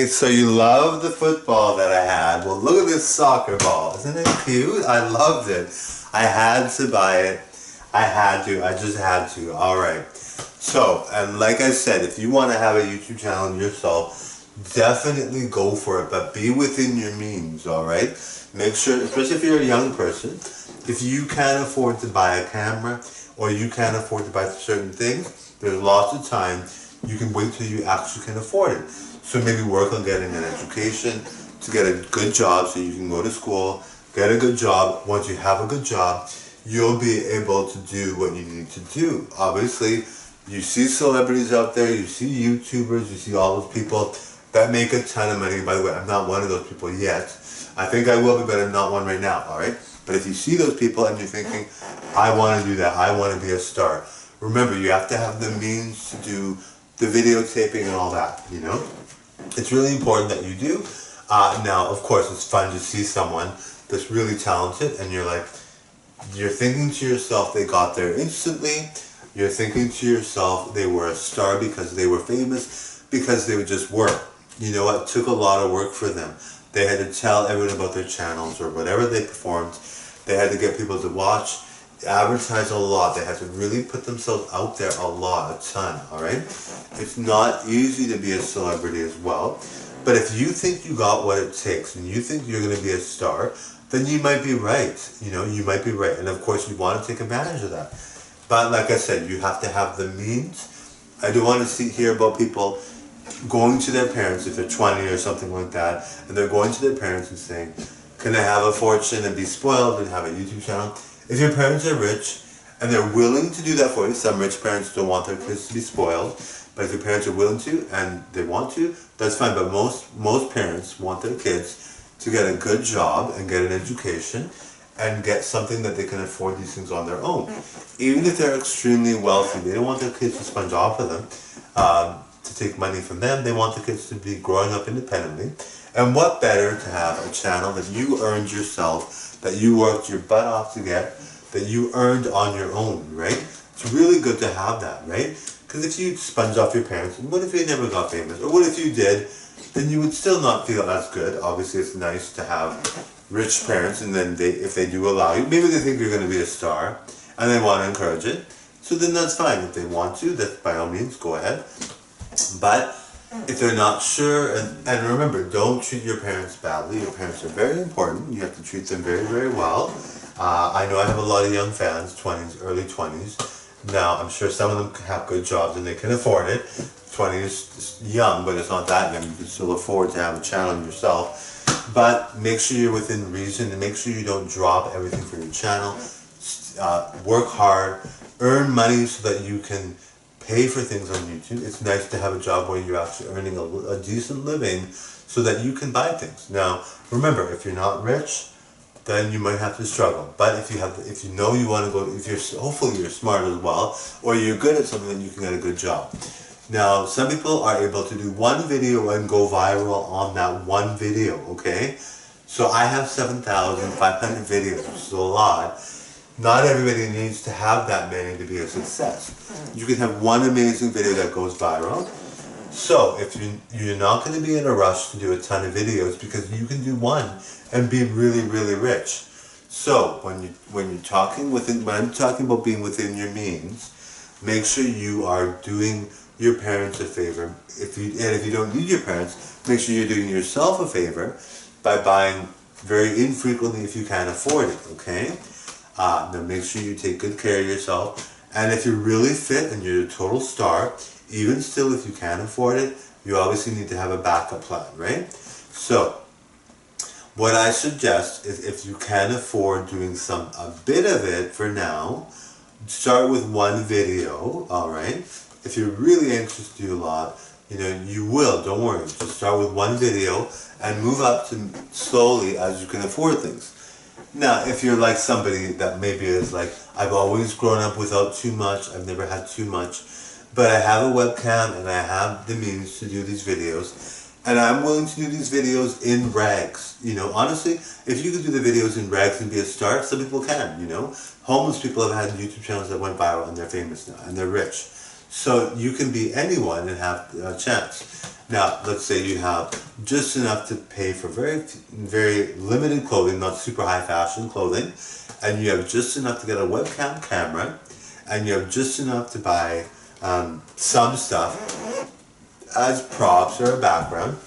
Okay, so you love the football that I had. Well, look at this soccer ball. Isn't it cute? I loved it. I had to buy it. I had to. I just had to. All right. So, and like I said, if you want to have a YouTube channel yourself, definitely go for it, but be within your means, all right? Make sure, especially if you're a young person, if you can't afford to buy a camera or you can't afford to buy certain things, there's lots of time. You can wait till you actually can afford it. So maybe work on getting an education to get a good job so you can go to school, get a good job. Once you have a good job, you'll be able to do what you need to do. Obviously, you see celebrities out there, you see YouTubers, you see all those people that make a ton of money. By the way, I'm not one of those people yet. I think I will be, but I'm not one right now, all right? But if you see those people and you're thinking, I want to do that, I want to be a star, remember, you have to have the means to do the videotaping and all that, you know? It's really important that you do. Now, of course, it's fun to see someone that's really talented and you're like, you're thinking to yourself, they got there instantly. You're thinking to yourself, they were a star because they were famous, because they would just work. You know what? It took a lot of work for them. They had to tell everyone about their channels or whatever they performed. They had to get people to watch, advertise a lot. They had to really put themselves out there a lot, a ton, all right? It's not easy to be a celebrity as well. But if you think you got what it takes and you think you're going to be a star, then you might be right. You know, you might be right. And of course, you want to take advantage of that. But like I said, you have to have the means. I don't want to hear about people going to their parents if they're 20 or something like that, and they're going to their parents and saying, can I have a fortune and be spoiled and have a YouTube channel? If your parents are rich and they're willing to do that for you, some rich parents don't want their kids to be spoiled, but if your parents are willing to and they want to, that's fine. But most parents want their kids to get a good job and get an education and get something that they can afford these things on their own. Even if they're extremely wealthy, they don't want their kids to sponge off of them, to take money from them. They want the kids to be growing up independently. And what better to have a channel that you earned yourself, that you worked your butt off to get, that you earned on your own, right? It's really good to have that, right? Because if you sponge off your parents, what if you never got famous? Or what if you did, then you would still not feel as good. Obviously, it's nice to have rich parents, and then if they do allow you, maybe they think you're going to be a star, and they want to encourage it, so then that's fine. If they want to, that by all means, go ahead. But if they're not sure, and remember, don't treat your parents badly. Your parents are very important. You have to treat them very, very well. I know I have a lot of young fans, 20s, early 20s. Now, I'm sure some of them have good jobs and they can afford it. 20 is young, but it's not that young. You can still afford to have a channel yourself. But make sure you're within reason and make sure you don't drop everything for your channel. Work hard, earn money so that you can pay for things on YouTube. It's nice to have a job where you're actually earning a decent living so that you can buy things. Now, remember, if you're not rich, then you might have to struggle. But if you know you want to go, hopefully you're smart as well, or you're good at something, then you can get a good job. Now, some people are able to do one video and go viral on that one video, okay? So I have 7,500 videos, which is a lot. Not everybody needs to have that many to be a success. You can have one amazing video that goes viral. So if you're not going to be in a rush to do a ton of videos because you can do one and be really, really rich. So when I'm talking about being within your means, make sure you are doing your parents a favor. If you don't need your parents, make sure you're doing yourself a favor by buying very infrequently if you can't afford it, okay? Then make sure you take good care of yourself. And if you're really fit and you're a total star, even still if you can't afford it, you obviously need to have a backup plan, right? So, what I suggest is if you can afford doing a bit of it for now, start with one video, alright? If you're really anxious to do a lot, you will, don't worry. Just start with one video and move up to slowly as you can afford things. Now, if you're like somebody that maybe is like, I've always grown up without too much, I've never had too much, but I have a webcam and I have the means to do these videos, and I'm willing to do these videos in rags. Honestly, if you could do the videos in rags and be a star, some people can, Homeless people have had YouTube channels that went viral and they're famous now, and they're rich. So you can be anyone and have a chance. Now, let's say you have just enough to pay for very limited clothing, not super high fashion clothing, and you have just enough to get a webcam camera, and you have just enough to buy some stuff as props or a background,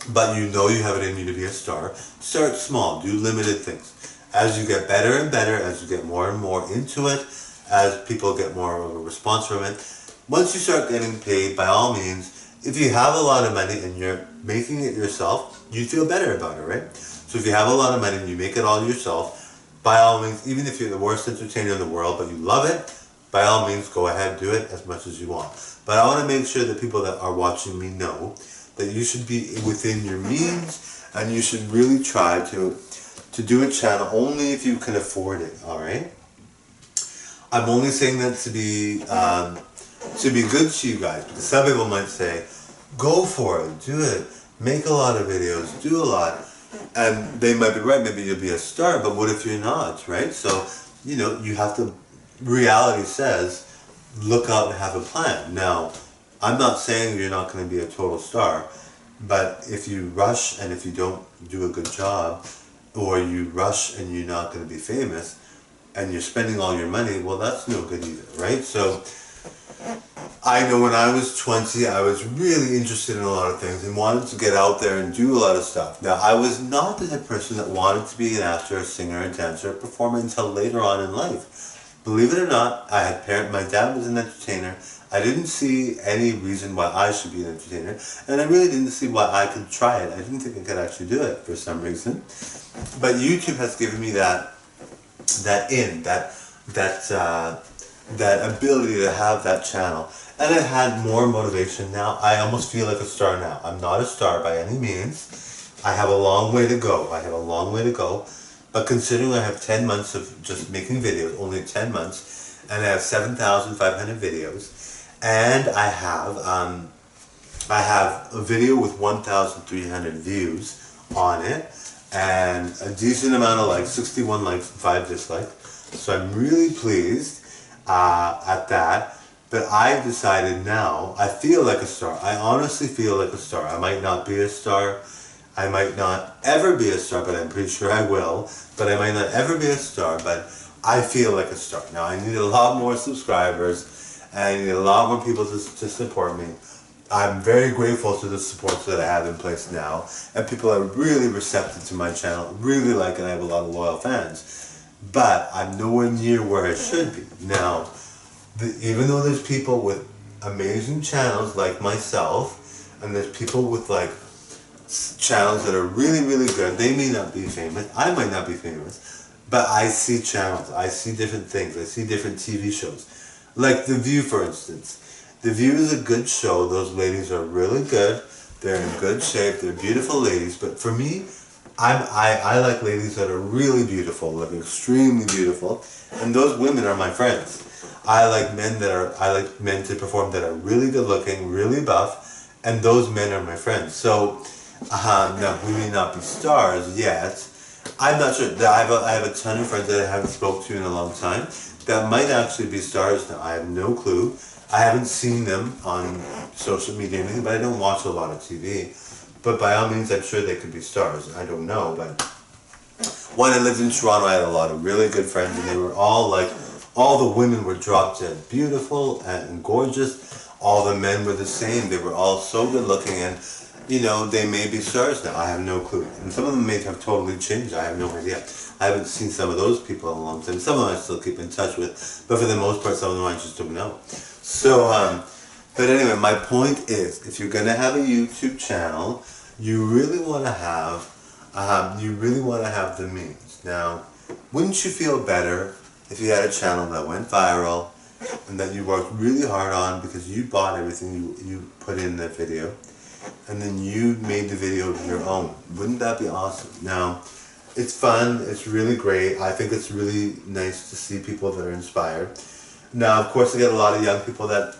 but you know you have it in you to be a star. Start small, do limited things. As you get better and better, as you get more and more into it, as people get more of a response from it, once you start getting paid, by all means, if you have a lot of money and you're making it yourself, you feel better about it, right? So if you have a lot of money and you make it all yourself, by all means, even if you're the worst entertainer in the world, but you love it, by all means, go ahead, do it as much as you want. But I want to make sure that people that are watching me know that you should be within your means, and you should really try to do a channel only if you can afford it, alright? I'm only saying that to be good to you guys, because some people might say, go for it, do it, make a lot of videos, do a lot, and they might be right, maybe you'll be a star, but what if you're not, right? So, you know, you have to, reality says, look out and have a plan. Now, I'm not saying you're not going to be a total star, but if you rush and if you don't do a good job, or you rush and you're not going to be famous, and you're spending all your money, well, that's no good either, right? So, I know when I was 20, I was really interested in a lot of things and wanted to get out there and do a lot of stuff. Now, I was not the type of person that wanted to be an actor, a singer, a dancer, a performer until later on in life. Believe it or not, my dad was an entertainer. I didn't see any reason why I should be an entertainer, and I really didn't see why I could try it. I didn't think I could actually do it for some reason. But YouTube has given me that ability to have that channel. And I had more motivation now. I almost feel like a star now. I'm not a star by any means. I have a long way to go. But considering I have 10 months of just making videos, only 10 months, and I have 7,500 videos, and I have a video with 1,300 views on it, and a decent amount of likes, 61 likes, 5 dislikes. So I'm really pleased at that. But I've decided now, I feel like a star. I honestly feel like a star. I might not be a star. I might not ever be a star, but I'm pretty sure I will. But I might not ever be a star, but I feel like a star. Now, I need a lot more subscribers, and I need a lot more people to support me. I'm very grateful to the support that I have in place now, and people are really receptive to my channel, really like it. I have a lot of loyal fans, but I'm nowhere near where I should be. Now, even though there's people with amazing channels like myself, and there's people with like channels that are really, really good, they may not be famous, I might not be famous, but I see channels, I see different things, I see different TV shows. Like The View, for instance. The View is a good show. Those ladies are really good, they're in good shape, they're beautiful ladies, but for me, I like ladies that are really beautiful, like extremely beautiful, and those women are my friends. I like men to perform that are really good looking, really buff, and those men are my friends. So, now we may not be stars yet. I'm not sure. I have a ton of friends that I haven't spoken to in a long time that might actually be stars now. I have no clue. I haven't seen them on social media or anything, but I don't watch a lot of TV. But by all means, I'm sure they could be stars. I don't know, but when I lived in Toronto, I had a lot of really good friends, and they were all like, all the women were drop dead beautiful and gorgeous. All the men were the same. They were all so good looking, and you know, they may be stars now. I have no clue. And some of them may have totally changed. I have no idea. I haven't seen some of those people in a long time. Some of them I still keep in touch with, but for the most part, some of them I just don't know. So, but anyway, my point is, if you're gonna have a YouTube channel, you really want to have the means. Now, wouldn't you feel better if you had a channel that went viral and that you worked really hard on because you bought everything you put in that video, and then you made the video your own? Wouldn't that be awesome? Now, it's fun, it's really great. I think it's really nice to see people that are inspired. Now, of course, I get a lot of young people that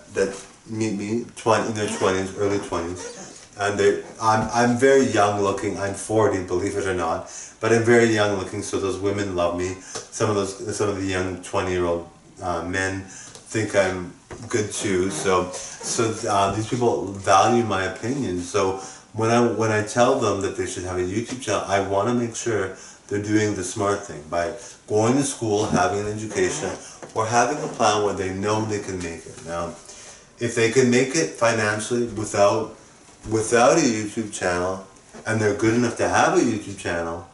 meet me in their 20s, early 20s. And I'm very young looking. I'm 40, believe it or not, but I'm very young looking. So those women love me. Some of the young 20-year-old men think I'm good too. So these people value my opinion. So when I tell them that they should have a YouTube channel, I want to make sure they're doing the smart thing by going to school, having an education, or having a plan where they know they can make it. Now, if they can make it financially without a YouTube channel, and they're good enough to have a YouTube channel,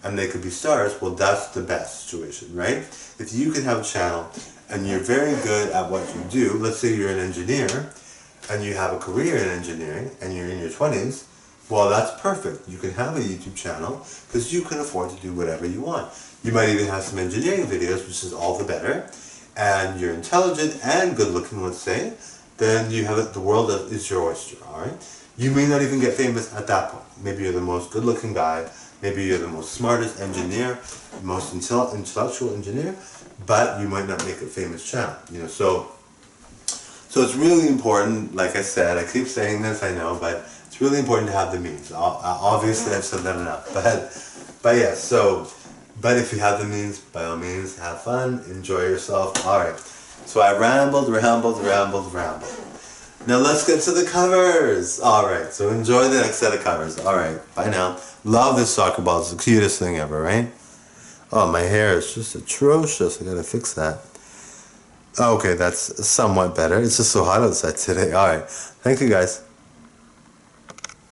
and they could be stars, well, that's the best situation, right? If you can have a channel and you're very good at what you do, let's say you're an engineer and you have a career in engineering and you're in your 20s, well, that's perfect. You can have a YouTube channel because you can afford to do whatever you want. You might even have some engineering videos, which is all the better, and you're intelligent and good looking, let's say, then you have the world is your oyster, all right? You may not even get famous at that point. Maybe you're the most good looking guy, maybe you're the most smartest engineer, most intellectual engineer, but you might not make a famous channel, you know. So it's really important, like I said, I keep saying this, I know, but it's really important to have the means. Obviously, I've said that enough, but yeah, but if you have the means, by all means, have fun, enjoy yourself. All right, so I rambled. Now let's get to the covers. All right, so enjoy the next set of covers. All right, bye now. Love this soccer ball. It's the cutest thing ever, right? Oh, my hair is just atrocious. I gotta fix that. Okay, that's somewhat better. It's just so hot outside today. All right, thank you guys.